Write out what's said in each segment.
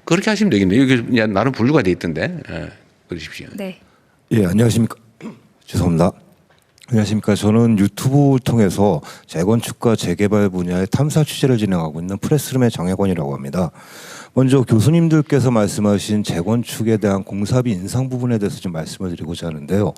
그렇게 하시면 되겠네요. 여기 나름 분류가 돼 있던데. 그러십시오. 네. 예, 안녕하십니까. 죄송합니다. 안녕하십니까. 저는 유튜브를 통해서 재건축과 재개발 분야의 탐사 취재를 진행하고 있는 프레스룸의 정혜권이라고 합니다. 먼저 교수님들께서 말씀하신 재건축에 대한 공사비 인상 부분에 대해서 좀 말씀을 드리고자 하는데요.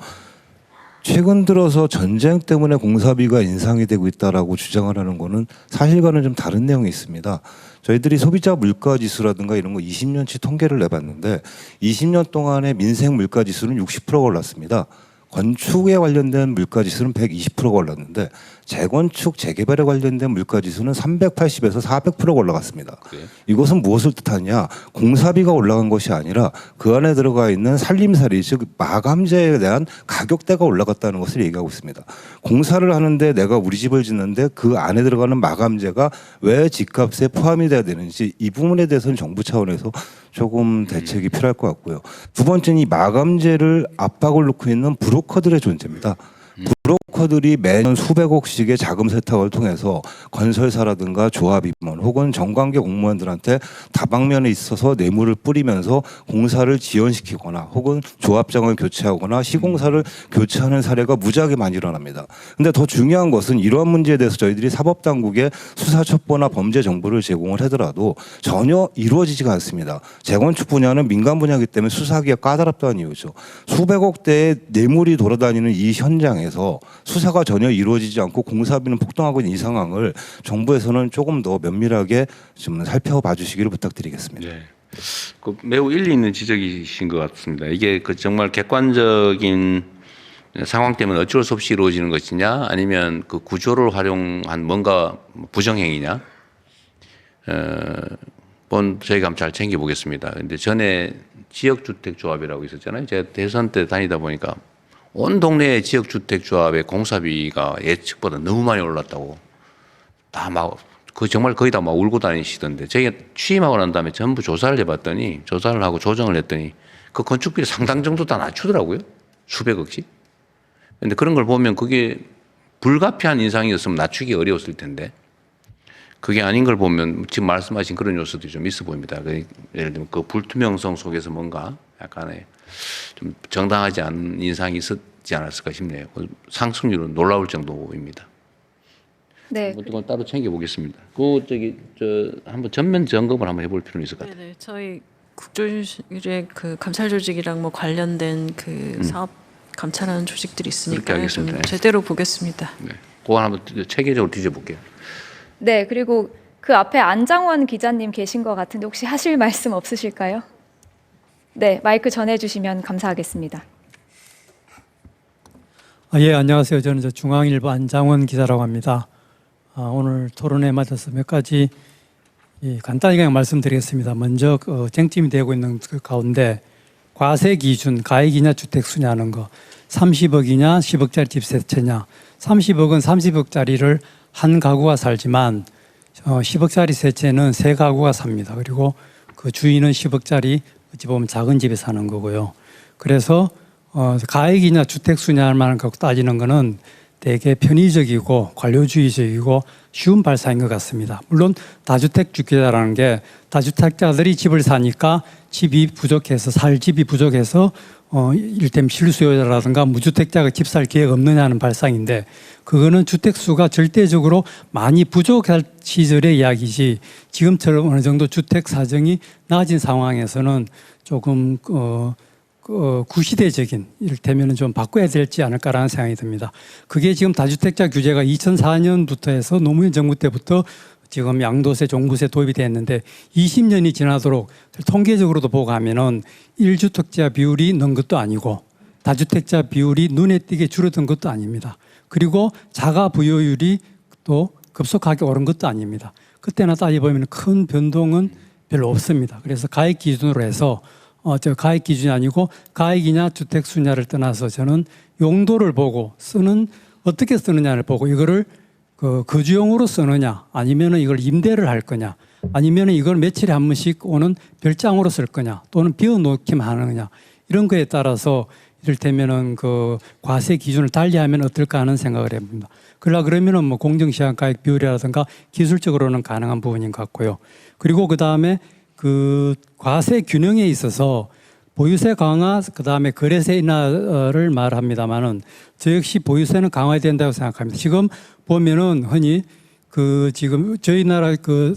최근 들어서 전쟁 때문에 공사비가 인상이 되고 있다라고 주장을 하는 거는 사실과는 좀 다른 내용이 있습니다. 저희들이 소비자 물가 지수라든가 이런 거 20년치 통계를 내봤는데 20년 동안의 민생 물가 지수는 60%가 올랐습니다. 건축에 관련된 물가 지수는 120%가 올랐는데 재건축, 재개발에 관련된 물가 지수는 380에서 400%가 올라갔습니다. 그래요? 이것은 무엇을 뜻하냐? 공사비가 올라간 것이 아니라 그 안에 들어가 있는 살림살이, 즉 마감재에 대한 가격대가 올라갔다는 것을 얘기하고 있습니다. 공사를 하는데 내가 우리 집을 짓는데 그 안에 들어가는 마감재가 왜 집값에 포함이 돼야 되는지 이 부분에 대해서는 정부 차원에서 조금 대책이 필요할 것 같고요. 두 번째는 이 마감재를 압박을 놓고 있는 브로커들의 존재입니다. 브로커들이 매년 수백억씩의 자금 세탁을 통해서 건설사라든가 조합 임원 혹은 정관계 공무원들한테 다방면에 있어서 뇌물을 뿌리면서 공사를 지연시키거나 혹은 조합장을 교체하거나 시공사를 교체하는 사례가 무지하게 많이 일어납니다. 근데 더 중요한 것은 이러한 문제에 대해서 저희들이 사법당국에 수사 첩보나 범죄 정보를 제공을 하더라도 전혀 이루어지지가 않습니다. 재건축 분야는 민간 분야이기 때문에 수사하기가 까다롭다는 이유죠. 수백억대의 뇌물이 돌아다니는 이 현장에서 수사가 전혀 이루어지지 않고 공사비는 폭등하고 있는 이 상황을 정부에서는 조금 더 면밀하게 좀 살펴봐 주시기를 부탁드리겠습니다. 네. 그 매우 일리 있는 지적이신 것 같습니다. 이게 그 정말 객관적인 상황 때문에 어쩔 수 없이 이루어지는 것이냐, 아니면 그 구조를 활용한 뭔가 부정행위냐, 저희가 한번 잘 챙겨보겠습니다. 근데 전에 지역주택조합이라고 있었잖아요. 제가 대선 때 다니다 보니까 온 동네 지역주택조합의 공사비가 예측보다 너무 많이 올랐다고 다 막 그 정말 거의 다 막 울고 다니시던데, 제가 취임하고 난 다음에 전부 조사를 해봤더니, 조사를 하고 조정을 했더니 그 건축비를 상당 정도 다 낮추더라고요. 수백억씩. 근데 그런 걸 보면 그게 불가피한 인상이었으면 낮추기 어려웠을 텐데, 그게 아닌 걸 보면 지금 말씀하신 그런 요소들이 좀 있어 보입니다. 예를 들면 그 불투명성 속에서 뭔가 약간의 좀 정당하지 않은 인상이 있었지 않았을까 싶네요. 상승률은 놀라울 정도입니다. 네. 이건 따로 챙겨보겠습니다. 한번 전면 점검을 한번 해볼 필요는 있을 것 같아요. 네네, 저희 국조실의 그 감찰 조직이랑 뭐 관련된 그 사업 감찰하는 조직들이 있으니까 좀 네. 제대로 보겠습니다. 네, 그거 한번 체계적으로 뒤져볼게요. 네. 그리고 그 앞에 안장원 기자님 계신 것 같은데 혹시 하실 말씀 없으실까요? 네, 마이크 전해주시면 감사하겠습니다. 예, 안녕하세요. 저는 중앙일보 안장원 기자라고 합니다. 오늘 토론에 맞아서 몇 가지 간단히 그냥 말씀드리겠습니다. 먼저 쟁점이 되고 있는 그 가운데 과세 기준, 가액이냐 주택수냐 하는 거, 30억이냐 10억짜리 집 세 채냐. 30억은 30억짜리를 한 가구가 살지만 10억짜리 세 채는 세 가구가 삽니다. 그리고 그 주인은 10억짜리 어찌 보면 작은 집에 사는 거고요. 그래서 가액이냐 주택수냐 할 만한 갖고 따지는 거는 되게 편의적이고 관료주의적이고 쉬운 발상인 것 같습니다. 물론 다주택 주택자라는 게 다주택자들이 집을 사니까 집이 부족해서 살 집이 부족해서 이를테면 실수요자라든가 무주택자가 집 살 기회가 없느냐는 발상인데, 그거는 주택수가 절대적으로 많이 부족할 시절의 이야기지 지금처럼 어느 정도 주택 사정이 나아진 상황에서는 조금 구시대적인, 이를테면 좀 바꿔야 되지 않을까라는 생각이 듭니다. 그게 지금 다주택자 규제가 2004년부터 해서 노무현 정부 때부터 지금 양도세, 종부세 도입이 됐는데 20년이 지나도록 통계적으로도 보고 하면은 1주택자 비율이 는 것도 아니고 다주택자 비율이 눈에 띄게 줄어든 것도 아닙니다. 그리고 자가 부여율이 또 급속하게 오른 것도 아닙니다. 그때나 따져보면 큰 변동은 별로 없습니다. 그래서 가액 기준으로 해서 가액 기준이 아니고 가액이냐 주택수냐를 떠나서 저는 용도를 보고 어떻게 쓰느냐를 보고 이거를 거주용으로 쓰느냐, 아니면 이걸 임대를 할 거냐, 아니면 이걸 며칠에 한 번씩 오는 별장으로 쓸 거냐, 또는 비워놓기만 하느냐, 이런 거에 따라서 이를테면은 그 과세 기준을 달리하면 어떨까 하는 생각을 해봅니다. 그러면은 뭐 공정시장 가액 비율이라든가 기술적으로는 가능한 부분인 것 같고요. 그리고 그 다음에 그 과세 균형에 있어서 보유세 강화, 그다음에 거래세 인하를 말합니다만은 저 역시 보유세는 강화해야 된다고 생각합니다. 지금 보면은 흔히 그 지금 저희 나라 그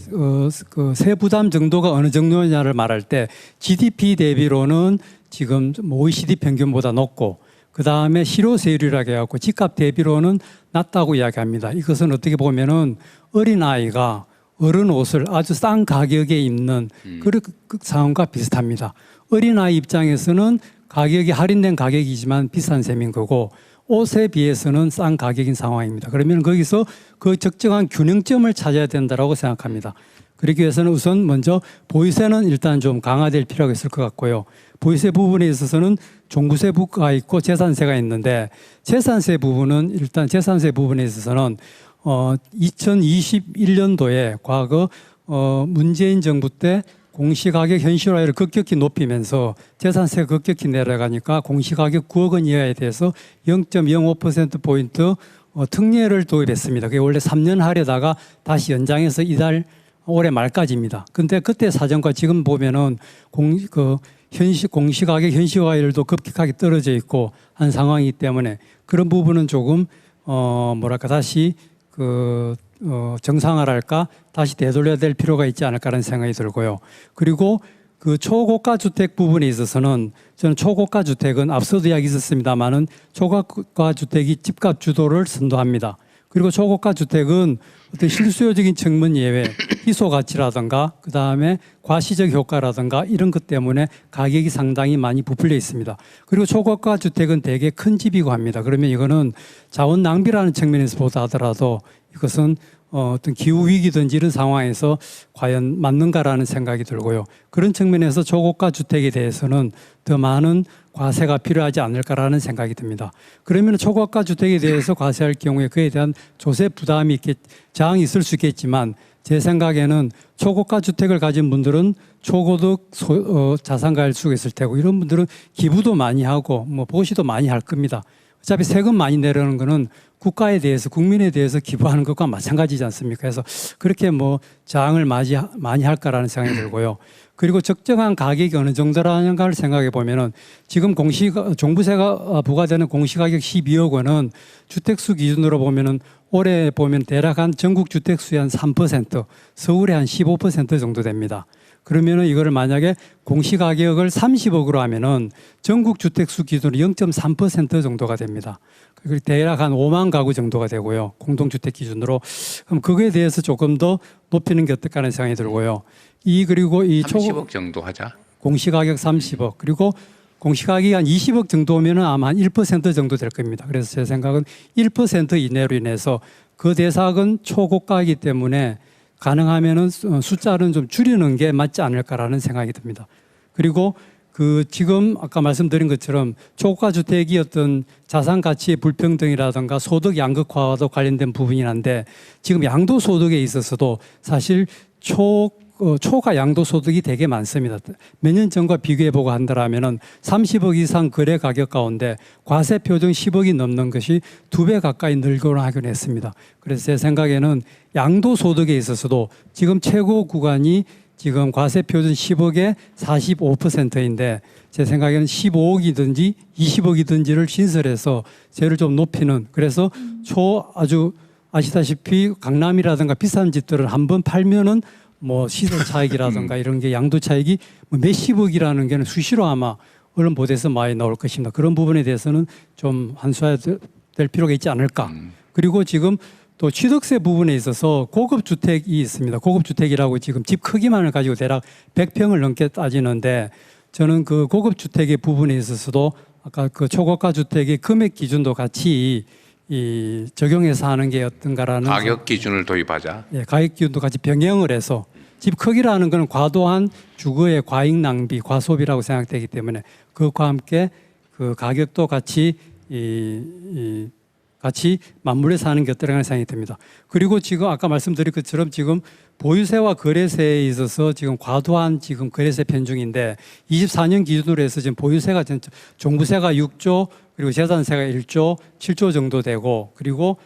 세부담 정도가 어느 정도냐를 말할 때 GDP 대비로는 지금 OECD 평균보다 높고 그 다음에 실효세율이라고 해갖고 집값 대비로는 낮다고 이야기합니다. 이것은 어떻게 보면은 어린 아이가 어른 옷을 아주 싼 가격에 입는 그런 상황과 비슷합니다. 어린아이 입장에서는 가격이 할인된 가격이지만 비싼 셈인 거고 옷에 비해서는 싼 가격인 상황입니다. 그러면 거기서 그 적정한 균형점을 찾아야 된다고 생각합니다. 그러기 위해서는 우선 먼저 보유세는 일단 좀 강화될 필요가 있을 것 같고요. 보유세 부분에 있어서는 종부세가 있고 재산세가 있는데 재산세 부분은 일단 재산세 부분에 있어서는 2021년도에 과거 문재인 정부 때 공시가격 현실화율을 급격히 높이면서 재산세가 급격히 내려가니까 공시가격 9억 원 이하에 대해서 0.05%포인트 특례를 도입했습니다. 그게 원래 3년 하려다가 다시 연장해서 이달 올해 말까지입니다. 근데 그때 사정과 지금 보면은 공시가격 현실화율도 급격하게 떨어져 있고 한 상황이기 때문에 그런 부분은 조금 다시 정상화랄까 다시 되돌려야 될 필요가 있지 않을까라는 생각이 들고요. 그리고 그 초고가 주택 부분에 있어서는 저는 초고가 주택은 앞서도 이야기 있었습니다만은 초고가 주택이 집값 주도를 선도합니다. 그리고 초고가 주택은 어떤 실수요적인 측면 예외, 희소 가치라든가 그 다음에 과시적 효과라든가 이런 것 때문에 가격이 상당히 많이 부풀려 있습니다. 그리고 초고가 주택은 대개 큰 집이고 합니다. 그러면 이거는 자원 낭비라는 측면에서 보다 하더라도 이것은 어떤 기후 위기든지 이런 상황에서 과연 맞는가라는 생각이 들고요. 그런 측면에서 초고가 주택에 대해서는 더 많은 과세가 필요하지 않을까라는 생각이 듭니다. 그러면 초고가 주택에 대해서 과세할 경우에 그에 대한 조세 부담이 저항이 있을 수 있겠지만 제 생각에는 초고가 주택을 가진 분들은 초고득 자산가일 수가 있을 테고 이런 분들은 기부도 많이 하고 보시도 많이 할 겁니다. 어차피 세금 많이 내려는 거는 국가에 대해서 국민에 대해서 기부하는 것과 마찬가지지 않습니까? 그래서 그렇게 저항을 많이 할까라는 생각이 들고요. 그리고 적정한 가격이 어느 정도라는가를 생각해 보면은 지금 종부세가 부과되는 공시가격 12억 원은 주택수 기준으로 보면은 올해 보면 대략 한 전국 주택수의 한 3%, 서울의 한 15% 정도 됩니다. 그러면은 이거를 만약에 공시가격을 30억으로 하면은 전국 주택수 기준으로 0.3% 정도가 됩니다. 그리고 대략 한 5만 가구 정도가 되고요. 공동주택 기준으로. 그럼 그거에 대해서 조금 더 높이는 게 어떨까 하는 생각이 들고요. 그리고 30억 정도 하자. 공시가격 30억. 그리고 공시가격이 한 20억 정도면 아마 한 1% 정도 될 겁니다. 그래서 제 생각은 1% 이내로 인해서 그 대상은 초고가이기 때문에 가능하면은 숫자는 좀 줄이는 게 맞지 않을까라는 생각이 듭니다. 그리고 지금 아까 말씀드린 것처럼 초고가 주택이 어떤 자산 가치의 불평등이라든가 소득 양극화와도 관련된 부분이 한데 지금 양도소득에 있어서도 사실 초과 양도소득이 되게 많습니다. 몇 년 전과 비교해보고 한다면은 30억 이상 거래 가격 가운데 과세 표준 10억이 넘는 것이 2배 가까이 늘고는 하긴 했습니다. 그래서 제 생각에는 양도소득에 있어서도 지금 최고 구간이 지금 과세 표준 10억에 45%인데 제 생각에는 15억이든지 20억이든지를 신설해서 세를 좀 높이는 그래서 아주 아시다시피 강남이라든가 비싼 집들을 한번 팔면은 시세 차익이라든가 이런 게 양도 차익이 몇십억이라는 게 수시로 아마 언론 보도에서 많이 나올 것입니다. 그런 부분에 대해서는 좀 환수해야 될 필요가 있지 않을까. 그리고 지금 또 취득세 부분에 있어서 고급 주택이 있습니다. 고급 주택이라고 지금 집 크기만을 가지고 대략 100평을 넘게 따지는데 저는 그 고급 주택의 부분에 있어서도 아까 그 초고가 주택의 금액 기준도 같이 적용해서 하는 게 어떤가라는 가격 기준을 도입하자. 예, 가격 기준도 같이 병행을 해서 집 크기라는 것은 과도한 주거의 과잉 낭비, 과소비라고 생각되기 때문에 그것과 함께 그 가격도 같이 같이 맞물려서 하는 게 어떠라는 생각이 듭니다. 그리고 지금 아까 말씀드린 것처럼 지금 보유세와 거래세에 있어서 지금 과도한 지금 거래세 편중인데 24년 기준으로 해서 지금 보유세가 종부세가 6조 그리고 재산세가 1조 7조 정도 되고 그리고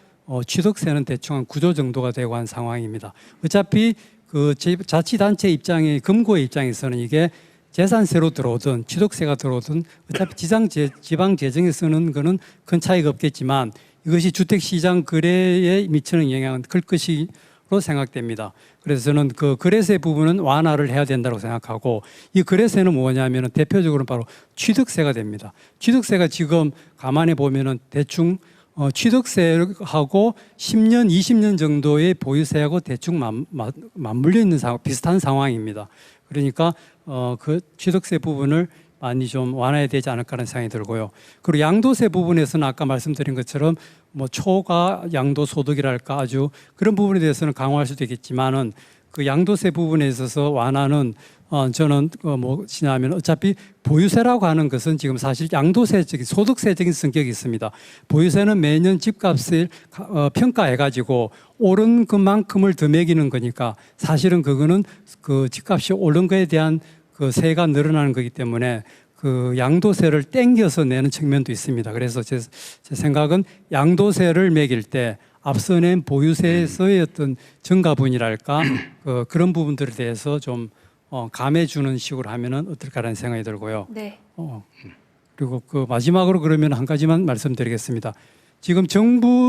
취득세는 대충 한 9조 정도가 되고 한 상황입니다. 어차피 그 자치단체 입장에 금고의 입장에서는 이게 재산세로 들어오든 취득세가 들어오든 어차피 지방 재정에 쓰는 거는 큰 차이가 없겠지만 이것이 주택시장 거래에 미치는 영향은 클 것이로 생각됩니다. 그래서 저는 그 거래세 부분은 완화를 해야 된다고 생각하고 이 거래세는 뭐냐면은 대표적으로 바로 취득세가 됩니다. 취득세가 지금 가만히 보면은 대충 취득세하고 10년, 20년 정도의 보유세하고 대충 맞물려 있는 비슷한 상황입니다. 그러니까 그 취득세 부분을 많이 좀 완화해야 되지 않을까라는 생각이 들고요. 그리고 양도세 부분에서는 아까 말씀드린 것처럼 뭐 초과 양도 소득이랄까 아주 그런 부분에 대해서는 강화할 수도 있겠지만은 그 양도세 부분에 있어서 완화는 저는 뭐냐면 어차피 보유세라고 하는 것은 지금 사실 양도세적인 소득세적인 성격이 있습니다. 보유세는 매년 집값을 평가해가지고 오른 그만큼을 더 매기는 거니까 사실은 그거는 그 집값이 오른 거에 대한 그 세가 늘어나는 거기 때문에 그 양도세를 땡겨서 내는 측면도 있습니다. 그래서 제 생각은 양도세를 매길 때 앞서 낸 보유세에서의 어떤 증가분이랄까 그런 부분들에 대해서 좀 감해주는 식으로 하면은 어떨까라는 생각이 들고요. 네. 그리고 그 마지막으로 그러면 한 가지만 말씀드리겠습니다. 지금 정부는